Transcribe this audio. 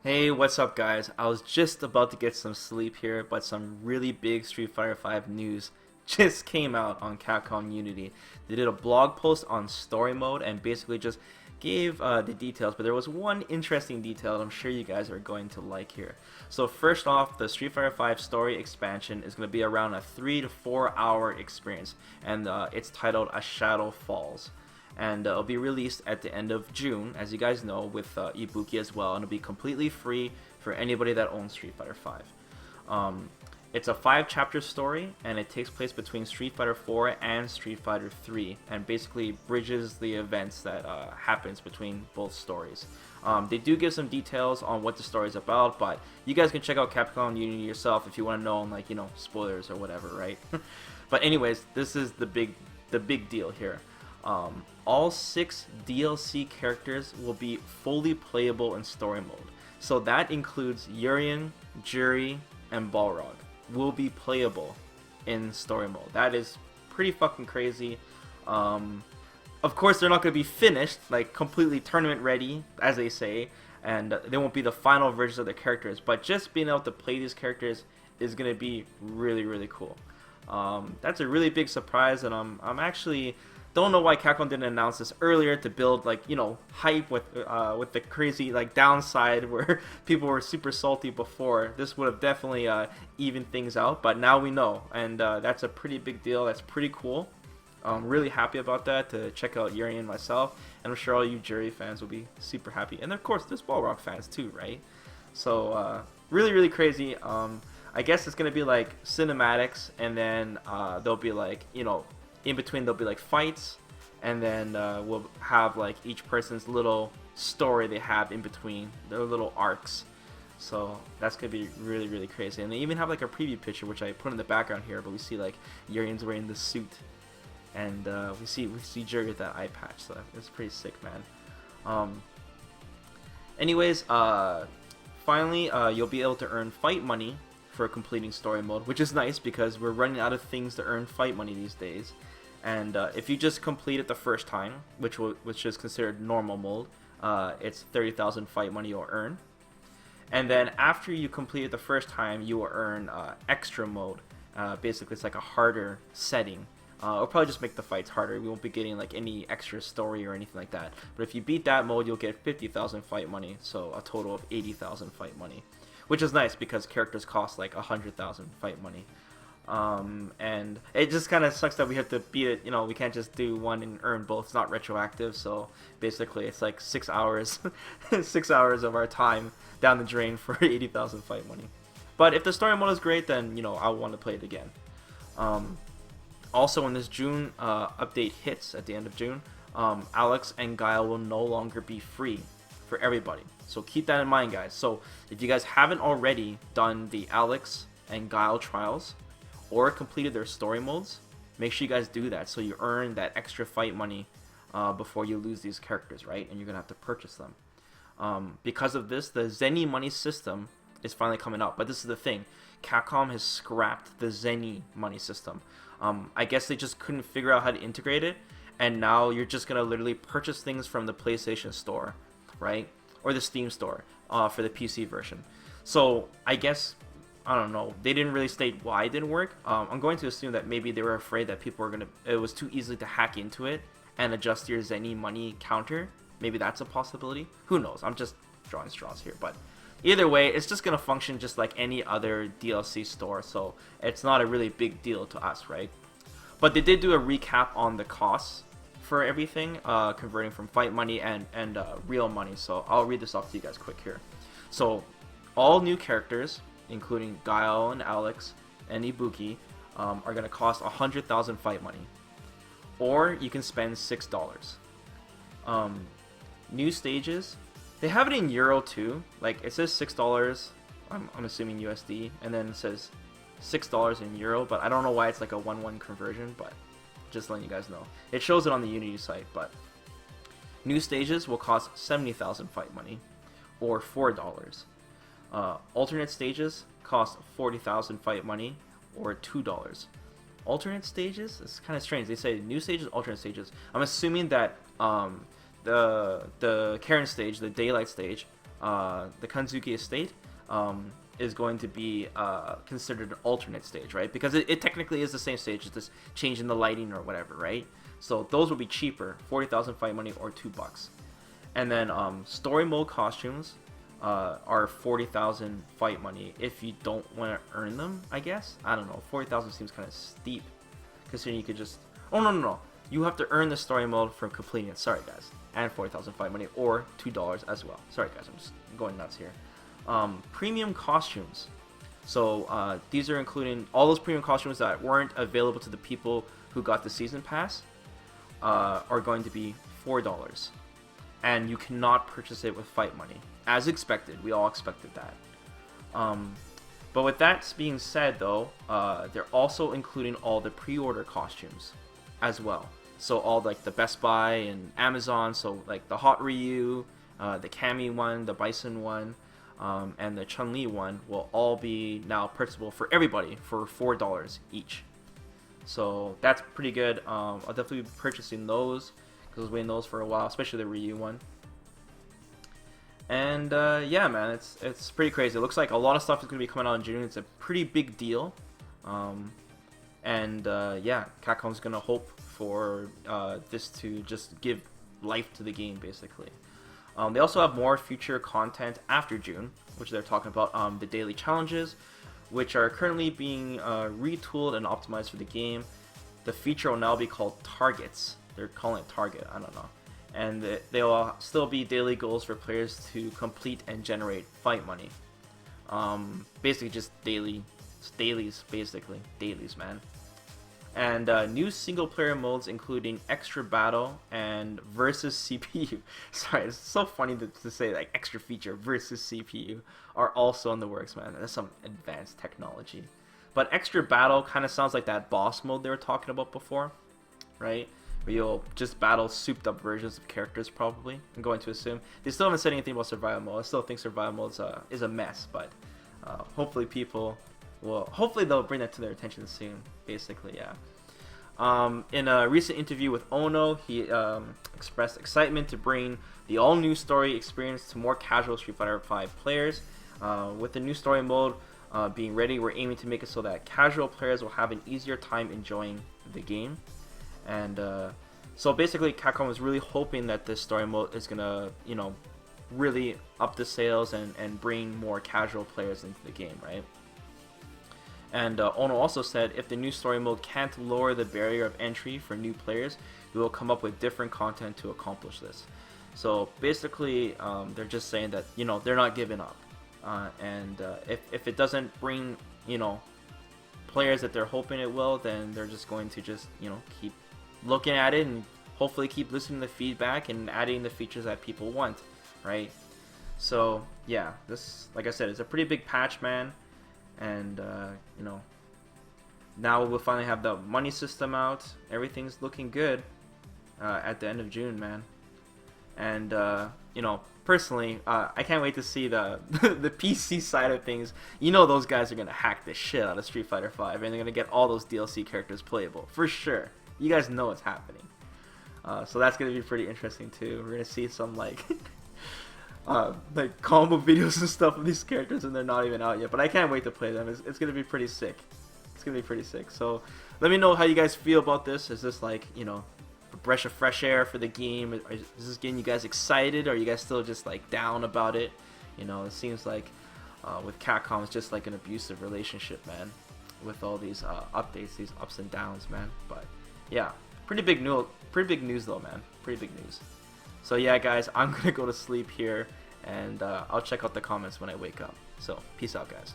Hey, what's up, guys? I was just about to get some sleep here, but some really big Street Fighter V news just came out on Capcom Unity. They did a blog post on story mode and basically just gave the details, but there was one interesting detail that I'm sure you guys are going to like here. So first off, the Street Fighter V story expansion is going to be around a 3 to 4 hour experience, and it's titled A Shadow Falls. And it'll be released at the end of June, as you guys know, with Ibuki as well, and it'll be completely free for anybody that owns Street Fighter V. It's a 5-chapter story, and it takes place between Street Fighter 4 and Street Fighter 3, and basically bridges the events that happens between both stories. They do give some details on what the story is about, but you guys can check out Capcom Unity yourself if you want to know, like, spoilers or whatever, right? But anyways, this is the big deal here. All 6 DLC characters will be fully playable in story mode. So that includes Urien, Juri, and Balrog will be playable in story mode. That is pretty fucking crazy. Of course, they're not going to be finished, like completely tournament ready, as they say, and they won't be the final versions of the characters, but just being able to play these characters is going to be really, really cool. That's a really big surprise, and I'm actually don't know why Capcom didn't announce this earlier to build, like, hype with the crazy, like, downside where people were super salty before. This would have definitely evened things out, but now we know, and that's a pretty big deal. That's pretty cool. I'm really happy about that, to check out Urien myself, and I'm sure all you Juri fans will be super happy, and of course there's Balrog fans too, right? So really, really crazy. I guess it's gonna be like cinematics, and then there'll be, like, in between there'll be like fights, and then we'll have like each person's little story they have in between their little arcs. So that's gonna be really, really crazy. And they even have like a preview picture, which I put in the background here, but we see like Urien's wearing the suit, and we see Juri with that eye patch. So it's pretty sick, man. Anyways, finally you'll be able to earn fight money for completing story mode, which is nice because we're running out of things to earn fight money these days. And if you just complete it the first time, which is considered normal mode, it's 30,000 fight money you'll earn. And then after you complete it the first time, you will earn extra mode. Basically, it's like a harder setting. It'll probably just make the fights harder. We won't be getting like any extra story or anything like that. But if you beat that mode, you'll get 50,000 fight money, so a total of 80,000 fight money, which is nice because characters cost like 100,000 fight money. And it just kind of sucks that we have to beat it. We can't just do one and earn both. It's not retroactive, so basically it's like 6 hours 6 hours of our time down the drain for 80,000 fight money. But if the story mode is great, then I'll want to play it again. Also, when this June update hits at the end of June, Alex and Guile will no longer be free for everybody, so keep that in mind, guys. So if you guys haven't already done the Alex and Guile trials or completed their story modes, make sure you guys do that, so you earn that extra fight money before you lose these characters, right? And you're gonna have to purchase them. Because of this, the Zenny money system is finally coming up. But this is the thing, Capcom has scrapped the Zenny money system. I guess they just couldn't figure out how to integrate it, and now you're just gonna literally purchase things from the PlayStation Store, right? Or the Steam Store for the PC version. So I guess, I don't know, they didn't really state why it didn't work. I'm going to assume that maybe they were afraid that it was too easy to hack into it and adjust your Zenny money counter. Maybe that's a possibility. Who knows? I'm just drawing straws here, but either way, it's just gonna function just like any other DLC store, so it's not a really big deal to us, right? But they did do a recap on the costs for everything, converting from fight money and real money. So I'll read this off to you guys quick here. So all new characters, including Guile and Alex and Ibuki, are going to cost 100,000 fight money, or you can spend $6. New stages, they have it in Euro too. Like, it says $6, I'm assuming USD, and then it says $6 in Euro, but I don't know why it's like a 1-1 conversion, but just letting you guys know. It shows it on the Unity site. But new stages will cost 70,000 fight money, or $4. Alternate stages cost 40,000 fight money, or $2. Alternate stages, it's kind of strange. They say new stages, alternate stages. I'm assuming that the Karen stage, the daylight stage, the Kanzuki estate is going to be considered an alternate stage, right? Because it technically is the same stage, it's just changing the lighting or whatever, right? So those will be cheaper, 40,000 fight money or $2. And then story mode costumes are 40,000 fight money if you don't want to earn them, I guess. I don't know, 40,000 seems kind of steep, considering you could just... Oh, no. You have to earn the story mode from completing it. Sorry, guys. And 40,000 fight money or $2 as well. Sorry, guys. I'm just going nuts here. Premium costumes. So these are including all those premium costumes that weren't available to the people who got the season pass are going to be $4. And you cannot purchase it with fight money. As expected. We all expected that. But with that being said, though, they're also including all the pre-order costumes as well. So all like the Best Buy and Amazon, so like the Hot Ryu, the Cammy one, the Bison one, and the Chun-Li one will all be now purchasable for everybody for $4 each. So that's pretty good. I'll definitely be purchasing those because I was waiting those for a while, especially the Ryu one. And yeah, man, it's pretty crazy. It looks like a lot of stuff is going to be coming out in June. It's a pretty big deal. Yeah, Capcom's going to hope for this to just give life to the game, basically. They also have more future content after June, which they're talking about the daily challenges, which are currently being retooled and optimized for the game. The feature will now be called Targets. They're calling it Target, I don't know. And they will still be daily goals for players to complete and generate fight money. Basically just dailies, basically. Dailies, man. And new single-player modes including Extra Battle and Versus CPU. Sorry, it's so funny to say like extra feature Versus CPU are also in the works, man. That's some advanced technology. But Extra Battle kind of sounds like that boss mode they were talking about before, right? Where you'll just battle souped-up versions of characters, probably. I'm going to assume. They still haven't said anything about Survival Mode. I still think Survival Mode is a mess, but hopefully they'll bring that to their attention soon, basically, yeah. In a recent interview with Ono, he expressed excitement to bring the all-new story experience to more casual Street Fighter V players. With the new story mode being ready, we're aiming to make it so that casual players will have an easier time enjoying the game. And so basically, Capcom was really hoping that this story mode is gonna, really up the sales and bring more casual players into the game, right? And Ono also said, if the new story mode can't lower the barrier of entry for new players, we will come up with different content to accomplish this. So basically, they're just saying that, they're not giving up. And if it doesn't bring, players that they're hoping it will, then they're just going to just, keep looking at it and hopefully keep listening to the feedback and adding the features that people want, right? So yeah, this, like I said, it's a pretty big patch, man. And now we'll finally have the money system out. Everything's looking good at the end of June, man. And personally, I can't wait to see the the PC side of things. Those guys are gonna hack the shit out of Street Fighter V, and they're gonna get all those DLC characters playable for sure. You guys know what's happening. So that's gonna be pretty interesting too. We're gonna see some like combo videos and stuff of these characters, and they're not even out yet. But I can't wait to play them. It's gonna be pretty sick. It's gonna be pretty sick. So let me know how you guys feel about this. Is this like a breath of fresh air for the game? Is this getting you guys excited? Or are you guys still just like down about it? It seems like with Capcom it's just like an abusive relationship, man. With all these updates, these ups and downs, man. But yeah, pretty big news though, man. Pretty big news. So yeah, guys, I'm gonna go to sleep here, and I'll check out the comments when I wake up. So peace out, guys.